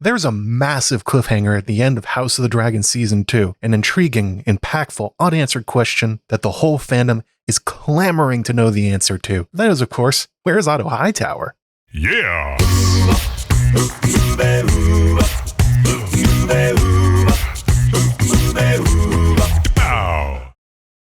There's a massive cliffhanger at the end of House of the Dragon Season 2, an intriguing, impactful, unanswered question that the whole fandom is clamoring to know the answer to. That is, of course, where's Otto Hightower? Yeah!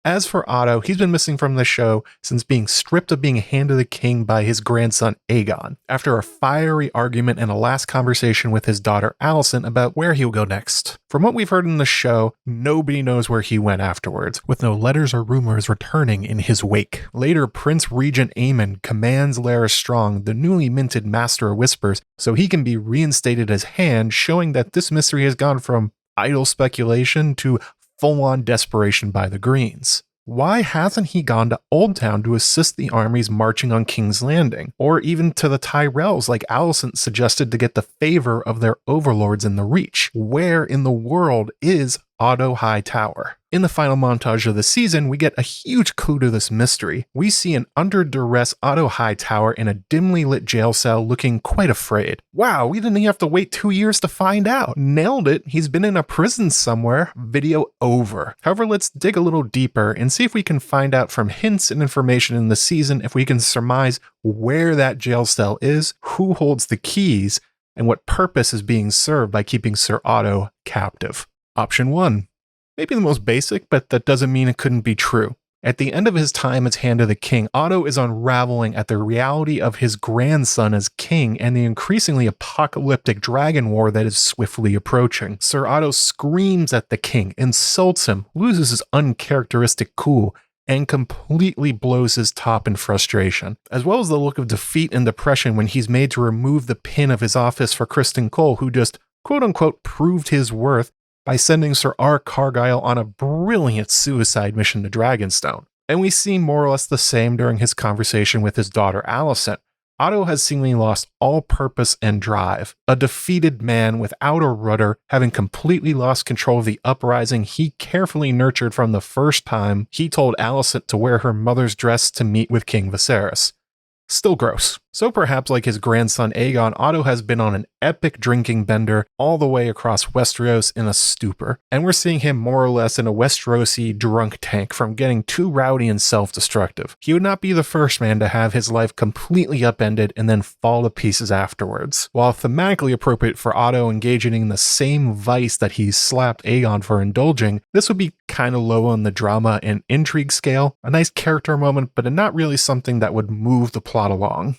As for Otto, he's been missing from the show since being stripped of being Hand of the King by his grandson Aegon, after a fiery argument and a last conversation with his daughter Alicent about where he'll go next. From what we've heard in the show, nobody knows where he went afterwards, with no letters or rumors returning in his wake. Later, Prince Regent Aemon commands Larys Strong, the newly minted Master of Whispers, so he can be reinstated as Hand, showing that this mystery has gone from idle speculation to full-on desperation by the Greens. Why hasn't he gone to Oldtown to assist the armies marching on King's Landing, or even to the Tyrells like Alicent suggested to get the favor of their overlords in the Reach? Where in the world is Otto Hightower? In the final montage of the season, we get a huge clue to this mystery. We see an under duress Otto Hightower in a dimly lit jail cell looking quite afraid. Wow, we didn't even have to wait 2 years to find out. Nailed it, he's been in a prison somewhere. Video over. However, let's dig a little deeper and see if we can find out from hints and information in the season if we can surmise where that jail cell is, who holds the keys, and what purpose is being served by keeping Sir Otto captive. Option 1. Maybe the most basic, but that doesn't mean it couldn't be true. At the end of his time as Hand of the King, Otto is unraveling at the reality of his grandson as king and the increasingly apocalyptic dragon war that is swiftly approaching. Sir Otto screams at the king, insults him, loses his uncharacteristic cool, and completely blows his top in frustration, as well as the look of defeat and depression when he's made to remove the pin of his office for Kristen Cole, who just quote-unquote proved his worth by sending Sir R. Cargyle on a brilliant suicide mission to Dragonstone. And we see more or less the same during his conversation with his daughter Alicent. Otto has seemingly lost all purpose and drive, a defeated man without a rudder, having completely lost control of the uprising he carefully nurtured from the first time he told Alicent to wear her mother's dress to meet with King Viserys. Still gross. So perhaps like his grandson Aegon, Otto has been on an epic drinking bender all the way across Westeros in a stupor, and we're seeing him more or less in a Westerosi drunk tank from getting too rowdy and self-destructive. He would not be the first man to have his life completely upended and then fall to pieces afterwards. While thematically appropriate for Otto engaging in the same vice that he slapped Aegon for indulging, this would be kind of low on the drama and intrigue scale, a nice character moment, but not really something that would move the plot along.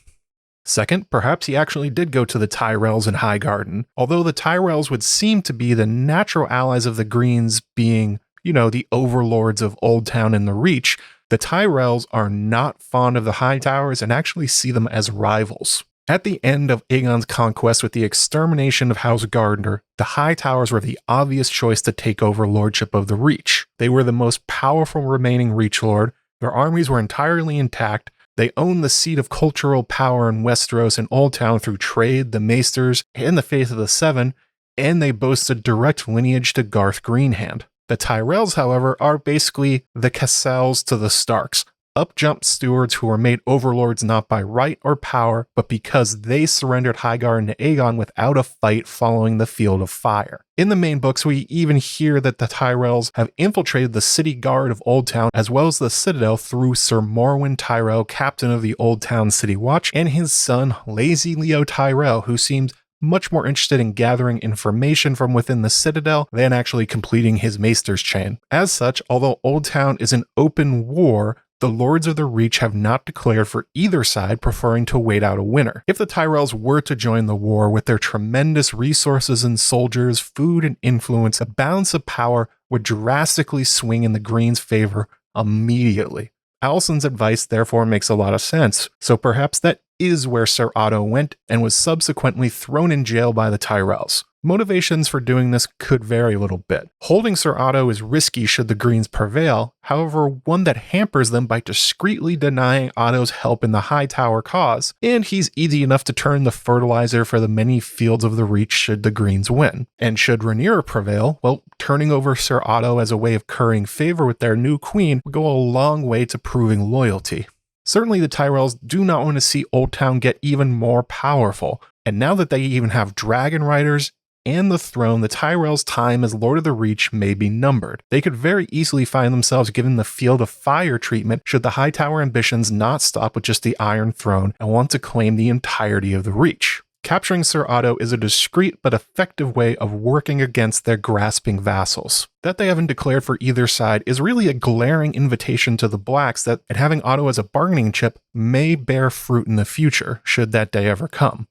Second, perhaps he actually did go to the Tyrells in Highgarden, although the Tyrells would seem to be the natural allies of the Greens being, the overlords of Oldtown and the Reach. The Tyrells are not fond of the Hightowers and actually see them as rivals. At the end of Aegon's conquest with the extermination of House Gardner, the Hightowers were the obvious choice to take over lordship of the Reach. They were the most powerful remaining Reach Lord, their armies were entirely intact, they owned the seat of cultural power in Westeros and Oldtown through trade, the Maesters, and the Faith of the Seven, and they boasted direct lineage to Garth Greenhand. The Tyrells, however, are basically the Cassells to the Starks, up-jumped stewards who were made overlords not by right or power, but because they surrendered Highgarden to Aegon without a fight following the Field of Fire. In the main books, we even hear that the Tyrells have infiltrated the city guard of Oldtown as well as the Citadel through Sir Morwen Tyrell, captain of the Oldtown City Watch, and his son, Lazy Leo Tyrell, who seems much more interested in gathering information from within the Citadel than actually completing his Maester's chain. As such, although Oldtown is an open war, the Lords of the Reach have not declared for either side, preferring to wait out a winner. If the Tyrells were to join the war with their tremendous resources and soldiers, food and influence, the balance of power would drastically swing in the Greens' favor immediately. Alicent's advice therefore makes a lot of sense, so perhaps that is where Sir Otto went and was subsequently thrown in jail by the Tyrells. Motivations for doing this could vary a little bit. Holding Sir Otto is risky should the Greens prevail, however, one that hampers them by discreetly denying Otto's help in the Hightower cause, and he's easy enough to turn the fertilizer for the many fields of the Reach should the Greens win. And should Rhaenyra prevail, well, turning over Sir Otto as a way of currying favor with their new queen would go a long way to proving loyalty. Certainly the Tyrells do not want to see Oldtown get even more powerful, and now that they even have dragon riders and the throne, the Tyrells' time as Lord of the Reach may be numbered. They could very easily find themselves given the Field of Fire treatment should the Hightower ambitions not stop with just the Iron Throne and want to claim the entirety of the Reach. Capturing Sir Otto is a discreet but effective way of working against their grasping vassals. That they haven't declared for either side is really a glaring invitation to the Blacks that having Otto as a bargaining chip may bear fruit in the future, should that day ever come.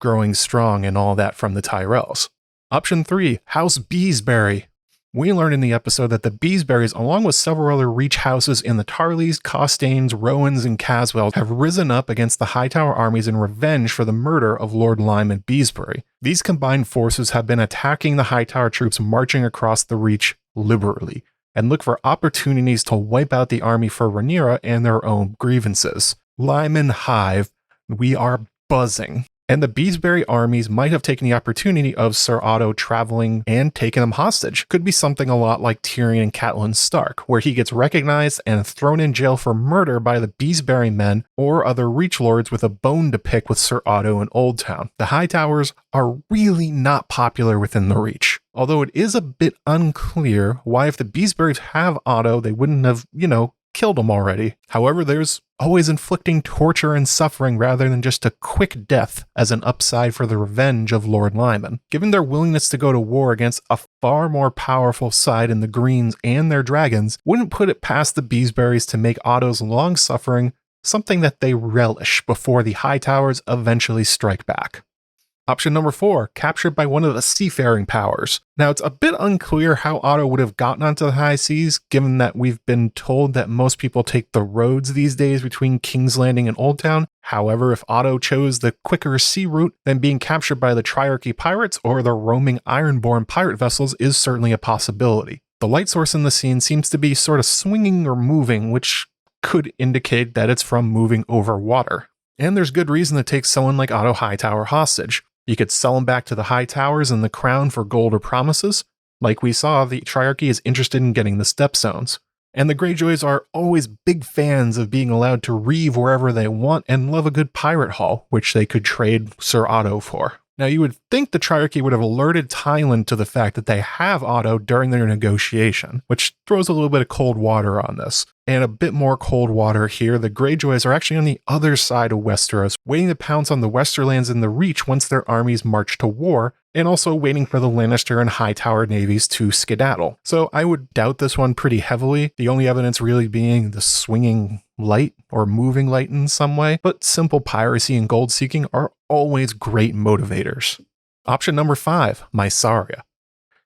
Growing strong and all that from the Tyrells. Option 3, House Beesbury. We learned in the episode that the Beesburys, along with several other Reach houses in the Tarleys, Costains, Rowans, and Caswells, have risen up against the Hightower armies in revenge for the murder of Lord Lyman Beesbury. These combined forces have been attacking the Hightower troops marching across the Reach liberally, and look for opportunities to wipe out the army for Rhaenyra and their own grievances. Lyman Hive, we are buzzing. And the Beesbury armies might have taken the opportunity of Sir Otto traveling and taking them hostage. Could be something a lot like Tyrion and Catelyn Stark, where he gets recognized and thrown in jail for murder by the Beesbury men or other Reach lords with a bone to pick with Sir Otto in Oldtown. The Hightowers are really not popular within the Reach. Although it is a bit unclear why if the Beesburys have Otto, they wouldn't have, killed him already. However, there's always inflicting torture and suffering rather than just a quick death as an upside for the revenge of Lord Lyman. Given their willingness to go to war against a far more powerful side in the Greens and their dragons, wouldn't put it past the Beesburys to make Otto's long suffering something that they relish before the Hightowers eventually strike back. Option number 4, captured by one of the seafaring powers. Now, it's a bit unclear how Otto would have gotten onto the high seas, given that we've been told that most people take the roads these days between King's Landing and Oldtown. However, if Otto chose the quicker sea route, then being captured by the Triarchy pirates or the roaming Ironborn pirate vessels is certainly a possibility. The light source in the scene seems to be sort of swinging or moving, which could indicate that it's from moving over water. And there's good reason to take someone like Otto Hightower hostage. You could sell him back to the Hightowers and the crown for gold or promises. Like we saw, the Triarchy is interested in getting the Stepstones. And the Greyjoys are always big fans of being allowed to reeve wherever they want and love a good pirate haul, which they could trade Sir Otto for. Now, you would think the Triarchy would have alerted Tywin to the fact that they have Otto during their negotiation, which throws a little bit of cold water on this. And a bit more cold water here, the Greyjoys are actually on the other side of Westeros, waiting to pounce on the Westerlands in the Reach once their armies march to war, and also waiting for the Lannister and Hightower navies to skedaddle. So I would doubt this one pretty heavily, the only evidence really being the swinging light or moving light in some way, but simple piracy and gold seeking are always great motivators. Option number 5, Mysaria.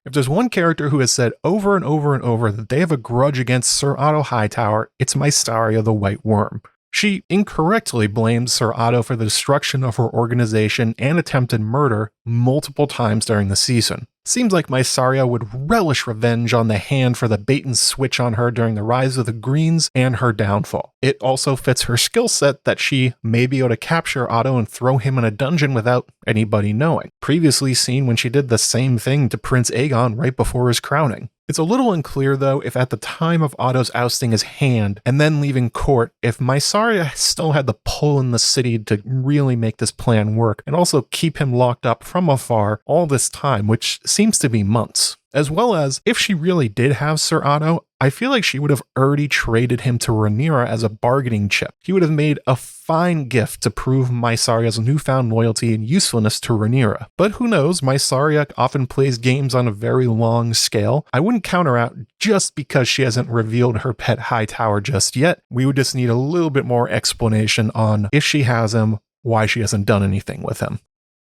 If there's one character who has said over and over and over that they have a grudge against Sir Otto Hightower, it's Mysaria the White Worm. She incorrectly blames Sir Otto for the destruction of her organization and attempted murder multiple times during the season. Seems like Mysaria would relish revenge on the Hand for the bait and switch on her during the rise of the Greens and her downfall. It also fits her skill set that she may be able to capture Otto and throw him in a dungeon without anybody knowing. Previously seen when she did the same thing to Prince Aegon right before his crowning. It's a little unclear, though, if at the time of Otto's ousting his Hand and then leaving court, if Mysaria still had the pull in the city to really make this plan work and also keep him locked up from afar all this time, which seems to be months. As well as, if she really did have Sir Otto, I feel like she would have already traded him to Rhaenyra as a bargaining chip. He would have made a fine gift to prove Mysaria's newfound loyalty and usefulness to Rhaenyra. But who knows, Mysaria often plays games on a very long scale. I wouldn't count her out just because she hasn't revealed her pet Hightower just yet. We would just need a little bit more explanation on if she has him, why she hasn't done anything with him.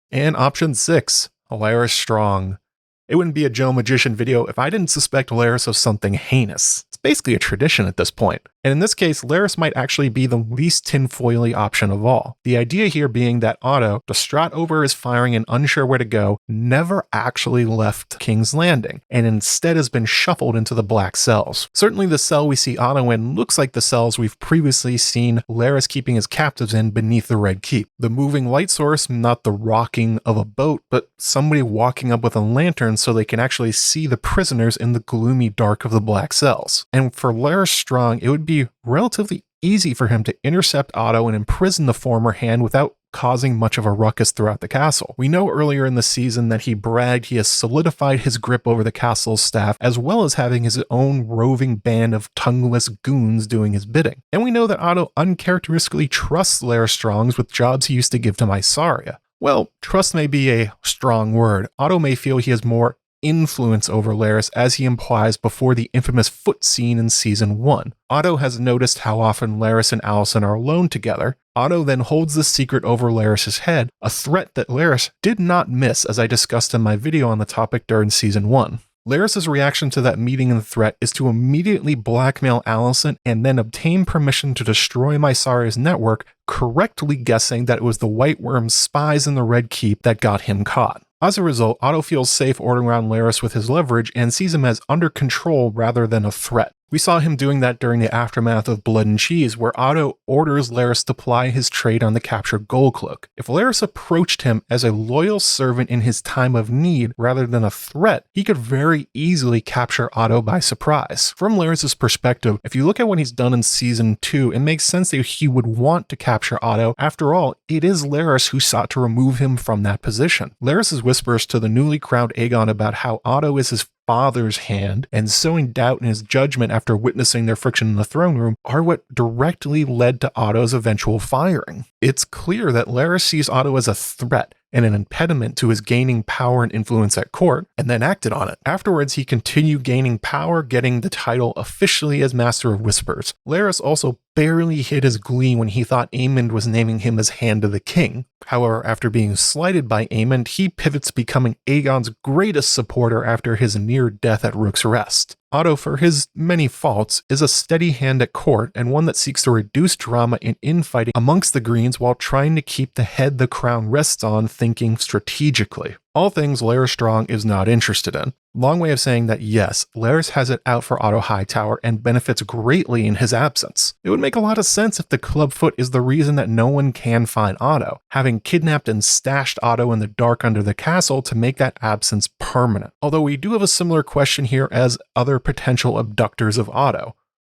And option 6, Larys Strong. It wouldn't be a Joe Magician video if I didn't suspect Larys of something heinous. It's basically a tradition at this point. And in this case, Larys might actually be the least tinfoily option of all. The idea here being that Otto, distraught over his firing and unsure where to go, never actually left King's Landing, and instead has been shuffled into the Black Cells. Certainly the cell we see Otto in looks like the cells we've previously seen Larys keeping his captives in beneath the Red Keep. The moving light source, not the rocking of a boat, but somebody walking up with a lantern so they can actually see the prisoners in the gloomy dark of the Black Cells. And for Larys Strong, it would be relatively easy for him to intercept Otto and imprison the former Hand without causing much of a ruckus throughout the castle. We know earlier in the season that he bragged he has solidified his grip over the castle's staff, as well as having his own roving band of tongueless goons doing his bidding. And we know that Otto uncharacteristically trusts Larys Strong with jobs he used to give to Mysaria. Well, trust may be a strong word. Otto may feel he has more influence over Larys, as he implies before the infamous foot scene in season 1. Otto has noticed how often Larys and Alicent are alone together. Otto then holds the secret over Larys' head, a threat that Larys did not miss, as I discussed in my video on the topic during season 1. Larys' reaction to that meeting and threat is to immediately blackmail Alicent and then obtain permission to destroy Mysaria's network, correctly guessing that it was the White Worm's spies in the Red Keep that got him caught. As a result, Otto feels safe ordering around Larys with his leverage and sees him as under control rather than a threat. We saw him doing that during the aftermath of Blood and Cheese, where Otto orders Larys to ply his trade on the captured gold cloak. If Larys approached him as a loyal servant in his time of need rather than a threat, he could very easily capture Otto by surprise. From Larys' perspective, if you look at what he's done in season 2, it makes sense that he would want to capture Otto. After all, it is Larys who sought to remove him from that position. Larys' whispers to the newly crowned Aegon about how Otto is his father's hand and sowing doubt in his judgment after witnessing their friction in the throne room are what directly led to Otto's eventual firing. It's clear that Larys sees Otto as a threat and an impediment to his gaining power and influence at court, and then acted on it. Afterwards, he continued gaining power, getting the title officially as Master of Whispers. Larys also barely hid his glee when he thought Aemond was naming him as Hand of the King. However, after being slighted by Aemond, he pivots, becoming Aegon's greatest supporter after his near death at Rook's Rest. Otto, for his many faults, is a steady hand at court and one that seeks to reduce drama and infighting amongst the Greens while trying to keep the head the crown rests on thinking strategically. All things Larys Strong is not interested in. Long way of saying that yes, Larys has it out for Otto Hightower and benefits greatly in his absence. It would make a lot of sense if the clubfoot is the reason that no one can find Otto, having kidnapped and stashed Otto in the dark under the castle to make that absence permanent. Although we do have a similar question here as other potential abductors of Otto.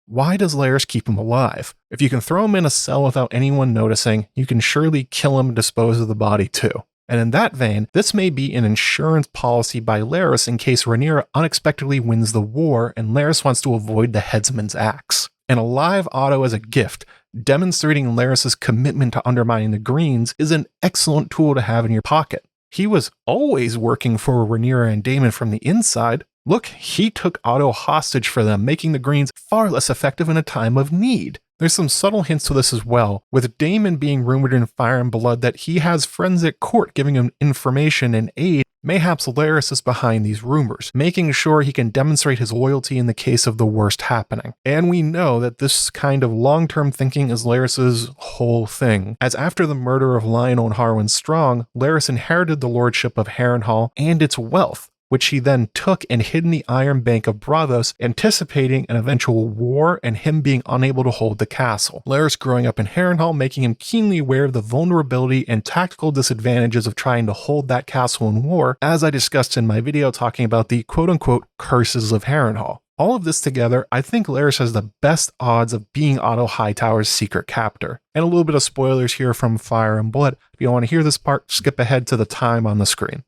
Why does Larys keep him alive? If you can throw him in a cell without anyone noticing, you can surely kill him and dispose of the body too. And in that vein, this may be an insurance policy by Larys in case Rhaenyra unexpectedly wins the war and Larys wants to avoid the headsman's axe. And a live Otto as a gift, demonstrating Larys' commitment to undermining the Greens, is an excellent tool to have in your pocket. He was always working for Rhaenyra and Daemon from the inside. Look, he took Otto hostage for them, making the Greens far less effective in a time of need. There's some subtle hints to this as well, with Daemon being rumored in Fire and Blood that he has friends at court giving him information and aid. Mayhaps Larys is behind these rumors, making sure he can demonstrate his loyalty in the case of the worst happening. And we know that this kind of long-term thinking is Larys' whole thing, as after the murder of Lionel and Harwin Strong, Larys inherited the lordship of Harrenhal and its wealth, which he then took and hid in the Iron Bank of Braavos, anticipating an eventual war and him being unable to hold the castle. Larys growing up in Harrenhal, making him keenly aware of the vulnerability and tactical disadvantages of trying to hold that castle in war, as I discussed in my video talking about the quote-unquote curses of Harrenhal. All of this together, I think Larys has the best odds of being Otto Hightower's secret captor. And a little bit of spoilers here from Fire and Blood. If you don't want to hear this part, skip ahead to the time on the screen.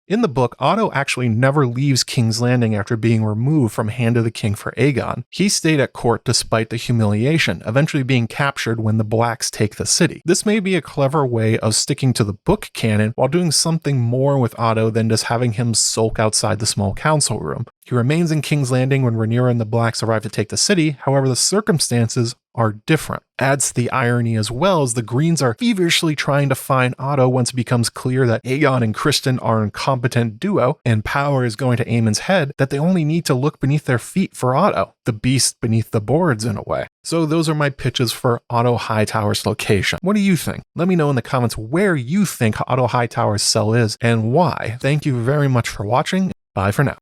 In the book, Otto actually never leaves King's Landing after being removed from Hand of the King for Aegon. He stayed at court despite the humiliation, eventually being captured when the Blacks take the city. This may be a clever way of sticking to the book canon while doing something more with Otto than just having him sulk outside the small council room. He remains in King's Landing when Rhaenyra and the Blacks arrive to take the city, however the circumstances are different. Adds to the irony as well as the Greens are feverishly trying to find Otto once it becomes clear that Aegon and Criston are an incompetent duo and power is going to Aemon's head, that they only need to look beneath their feet for Otto, the beast beneath the boards in a way. So those are my pitches for Otto Hightower's location. What do you think? Let me know in the comments where you think Otto Hightower's cell is and why. Thank you very much for watching. Bye for now.